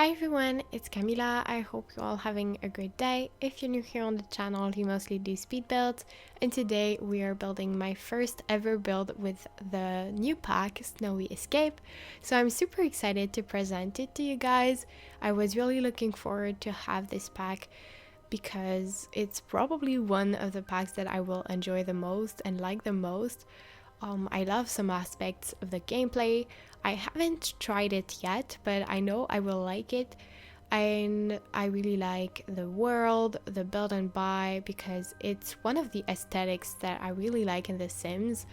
Hi everyone, it's Kamila. I hope you're all having a great day. If you're new here on the channel, you mostly do speed builds, and today we are building my first ever build with the new pack, Snowy Escape. So I'm super excited to present it to you guys. I was really looking forward to have this pack because it's probably one of the packs that I will enjoy the most and like the most. I love some aspects of the gameplay. I haven't tried it yet, but I know I will like it. And I really like the world, the build and buy, because it's one of the aesthetics that I really like in The Sims.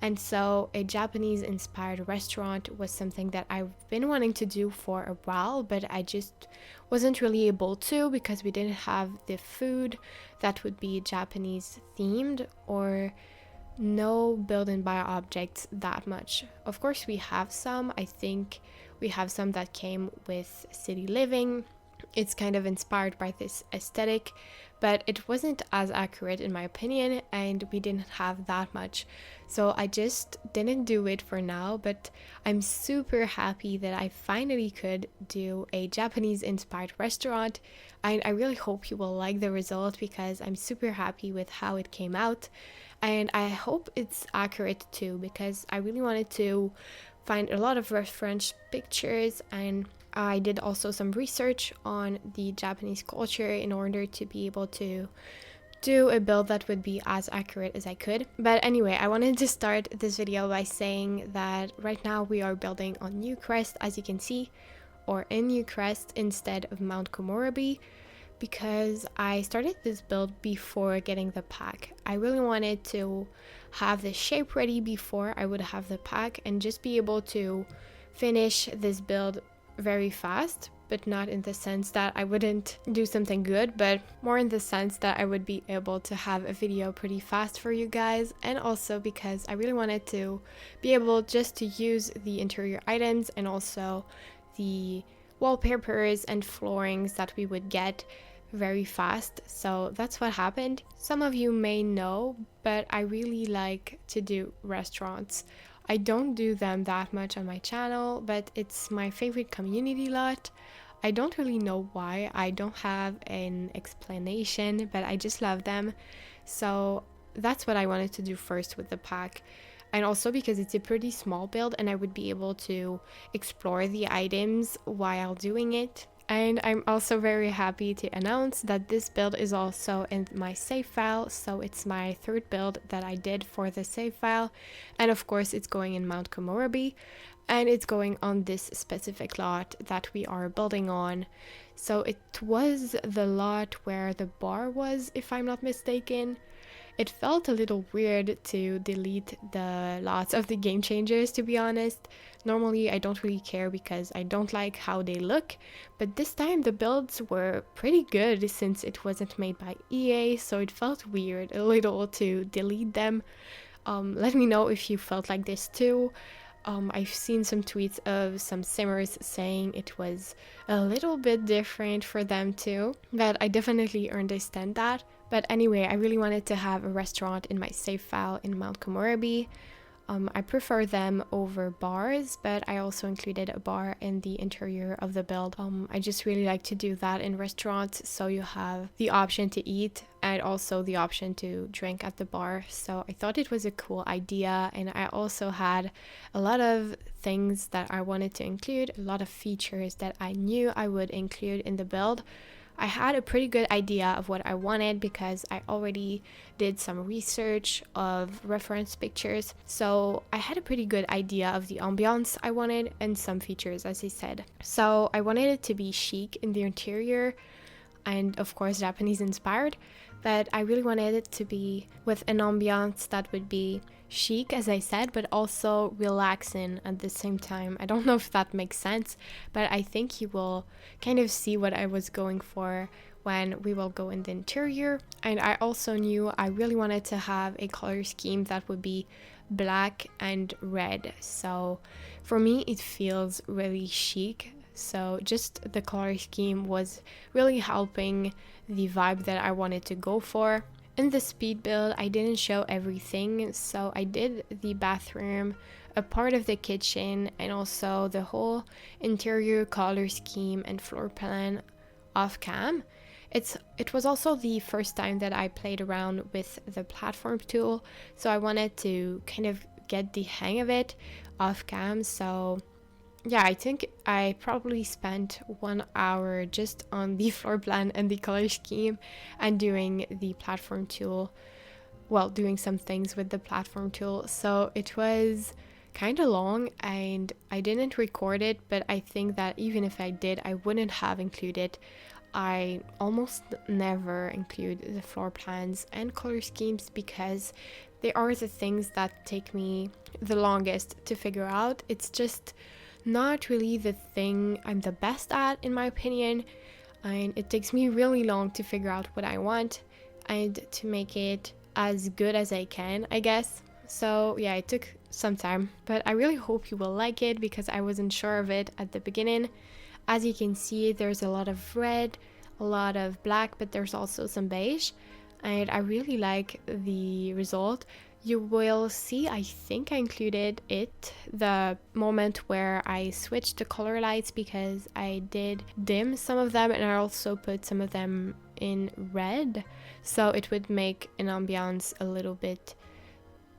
And so a Japanese inspired restaurant was something that I've been wanting to do for a while, but I just wasn't really able to because we didn't have the food that would be Japanese themed or no build and buy objects that much. Of course, we have some. I think we have some that came with city living. It's kind of inspired by this aesthetic, but it wasn't as accurate in my opinion, and we didn't have that much. So I just didn't do it for now, but I'm super happy that I finally could do a Japanese inspired restaurant. And I really hope you will like the result because I'm super happy with how it came out. And I hope it's accurate too, because I really wanted to find a lot of reference pictures, and I did also some research on the Japanese culture in order to be able to do a build that would be as accurate as I could. But anyway, I wanted to start this video by saying that right now we are building on New Crest, as you can see, or in New Crest instead of Mount Komorebi, because I started this build before getting the pack. I really wanted to have the shape ready before I would have the pack and just be able to finish this build very fast, but not in the sense that I wouldn't do something good, but more in the sense that I would be able to have a video pretty fast for you guys, and also because I really wanted to be able just to use the interior items and also the wallpapers and floorings that we would get very fast. So that's what happened. Some of you may know, but I really like to do restaurants. I don't do them that much on my channel, but it's my favorite community lot. I don't really know why. I don't have an explanation, but I just love them. So that's what I wanted to do first with the pack. And also because it's a pretty small build and I would be able to explore the items while doing it. And I'm also very happy to announce that this build is also in my save file, so it's my third build that I did for the save file. And of course it's going in Mount Komorebi, and it's going on this specific lot that we are building on. So it was the lot where the bar was, if I'm not mistaken. It felt a little weird to delete the lots of the game changers, to be honest. Normally I don't really care because I don't like how they look, but this time the builds were pretty good since it wasn't made by EA, so it felt weird a little to delete them. Let me know if you felt like this too. I've seen some tweets of some simmers saying it was a little bit different for them too, but I definitely understand that. But anyway, I really wanted to have a restaurant in my save file in Mount Komorebi. I prefer them over bars, but I also included a bar in the interior of the build. I just really like to do that in restaurants, so you have the option to eat and also the option to drink at the bar. So I thought it was a cool idea, and I also had a lot of things that I wanted to include, a lot of features that I knew I would include in the build. I had a pretty good idea of what I wanted because I already did some research of reference pictures. So I had a pretty good idea of the ambiance I wanted and some features, as I said. So I wanted it to be chic in the interior and of course Japanese inspired, but I really wanted it to be with an ambiance that would be chic, as I said, but also relaxing at the same time. I don't know if that makes sense, but I think you will kind of see what I was going for when we will go in the interior. And I also knew I really wanted to have a color scheme that would be black and red. So for me it feels really chic. So just the color scheme was really helping the vibe that I wanted to go for. In the speed build, I didn't show everything, so I did the bathroom, a part of the kitchen and also the whole interior color scheme and floor plan off cam. It was also the first time that I played around with the platform tool, so I wanted to kind of get the hang of it off cam. So yeah, I think I probably spent 1 hour just on the floor plan and the color scheme and doing the platform tool, well, doing some things with the platform tool. So it was kind of long and I didn't record it, but I think that even if I did, I wouldn't have included. I almost never include the floor plans and color schemes because they are the things that take me the longest to figure out. It's just not really the thing I'm the best at, in my opinion, and it takes me really long to figure out what I want and to make it as good as I can, I guess. So yeah, it took some time, but I really hope you will like it because I wasn't sure of it at the beginning. As you can see, there's a lot of red, a lot of black, but there's also some beige, and I really like the result. You will see, I think I included it, the moment where I switched the color lights because I did dim some of them and I also put some of them in red, so it would make an ambiance a little bit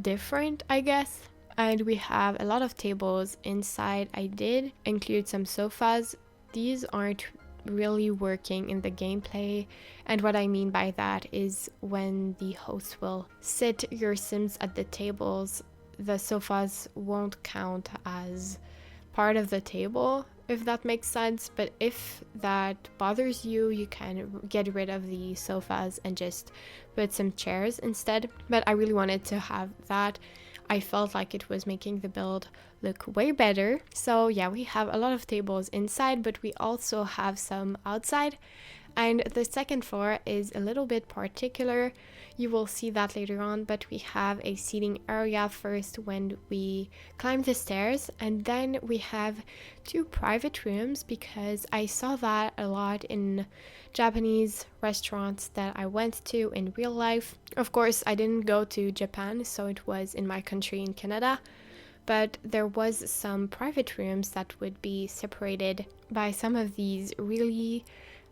different, I guess. And we have a lot of tables inside. I did include some sofas. These aren't really working in the gameplay, and what I mean by that is when the host will sit your sims at the tables, the sofas won't count as part of the table, if that makes sense. But if that bothers you, you can get rid of the sofas and just put some chairs instead. But I really wanted to have that. I felt like it was making the build look way better. So yeah, we have a lot of tables inside, but we also have some outside. And the second floor is a little bit particular. You will see that later on, but we have a seating area first when we climb the stairs, and then we have 2 private rooms because I saw that a lot in Japanese restaurants that I went to in real life. Of course, I didn't go to Japan, so it was in my country in Canada, but there was some private rooms that would be separated by some of these really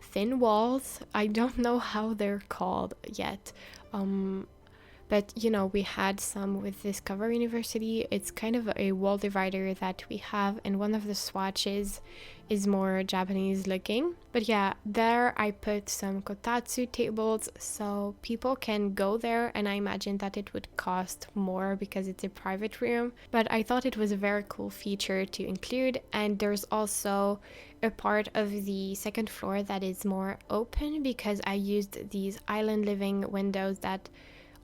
thin walls. I don't know how they're called yet, but you know, we had some with Discover University. It's kind of a wall divider that we have, and one of the swatches is more Japanese looking. But yeah, there I put some kotatsu tables so people can go there, and I imagine that it would cost more because it's a private room, but I thought it was a very cool feature to include. And there's also a part of the second floor that is more open because I used these island living windows that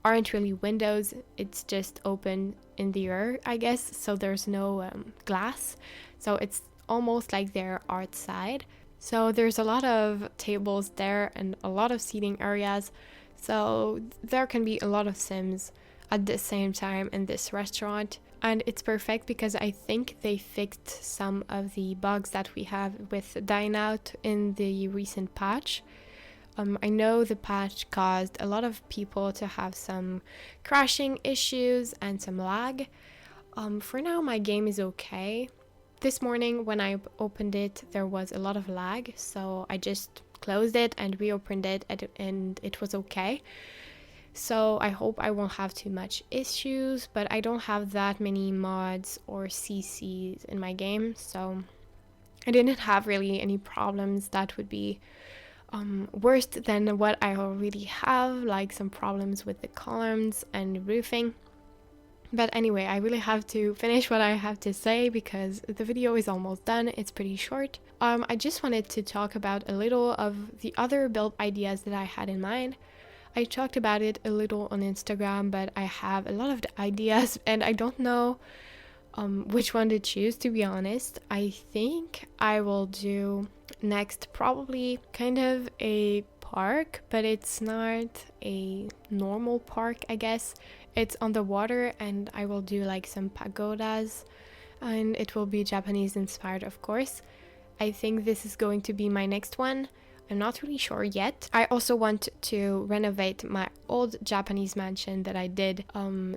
aren't really windows, it's just open in the air, I guess, so there's no glass, so it's almost like they're outside. So there's a lot of tables there and a lot of seating areas, so there can be a lot of sims at the same time in this restaurant. And it's perfect because I think they fixed some of the bugs that we have with Dine Out in the recent patch. I know the patch caused a lot of people to have some crashing issues and some lag. For now, my game is okay. This morning when I opened it, there was a lot of lag, so I just closed it and reopened it, and it was okay. So I hope I won't have too much issues, but I don't have that many mods or CCs in my game, so I didn't have really any problems that would be worse than what I already have, like some problems with the columns and roofing. But anyway, I really have to finish what I have to say because the video is almost done. It's pretty short. I just wanted to talk about a little of the other build ideas that I had in mind. I talked about it a little on Instagram, but I have a lot of ideas and I don't know which one to choose, to be honest. I think I will do next probably kind of a park, but it's not a normal park, I guess. It's on the water, and I will do like some pagodas, and it will be Japanese inspired, of course. I think this is going to be my next one. I'm not really sure yet. I also want to renovate my old Japanese mansion that I did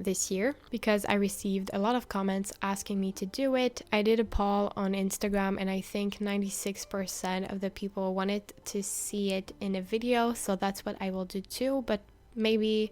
this year because I received a lot of comments asking me to do it. I did a poll on Instagram and I think 96% of the people wanted to see it in a video, so that's what I will do too, but maybe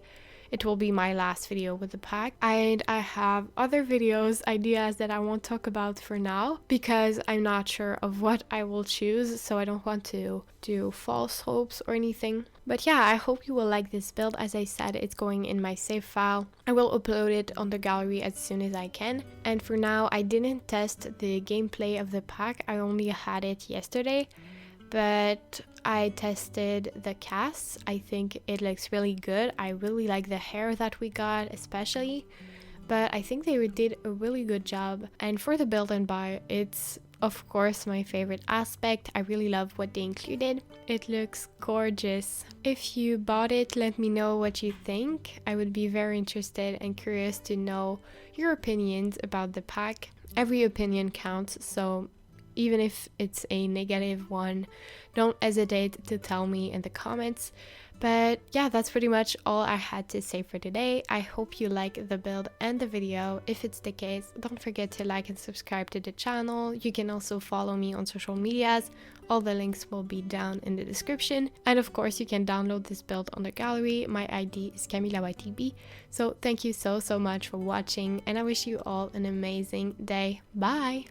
it will be my last video with the pack. And I have other ideas that I won't talk about for now because I'm not sure of what I will choose, so I don't want to do false hopes or anything. But yeah, I hope you will like this build. As I said, it's going in my save file. I will upload it on the gallery as soon as I can. And for now, I didn't test the gameplay of the pack. I only had it yesterday, but I tested the casts. I think it looks really good. I really like the hair that we got especially, but I think they did a really good job. And for the build and buy, it's of course my favorite aspect. I really love what they included. It looks gorgeous. If you bought it, let me know what you think. I would be very interested and curious to know your opinions about the pack. Every opinion counts, so even if it's a negative one, don't hesitate to tell me in the comments. But yeah, that's pretty much all I had to say for today. I hope you like the build and the video. If it's the case, don't forget to like and subscribe to the channel. You can also follow me on social medias. All the links will be down in the description. And of course, you can download this build on the gallery. My ID is KamilaYtb. So thank you so much for watching, and I wish you all an amazing day. Bye!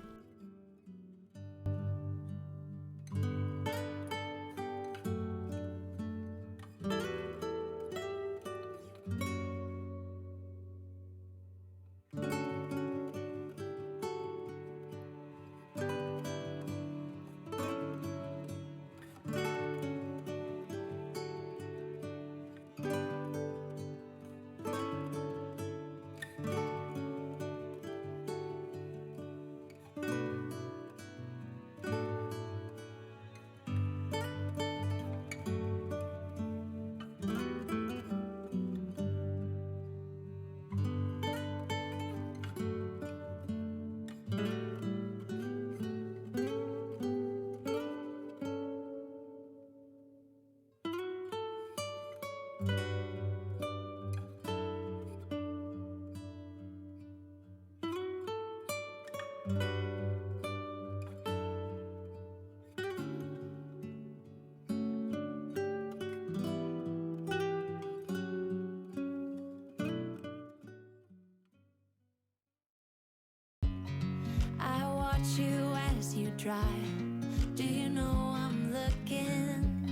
You as you drive, do you know I'm looking,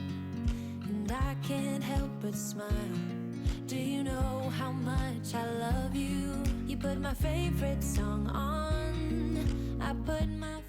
and I can't help but smile. Do you know how much I love you? You put my favorite song on, I put my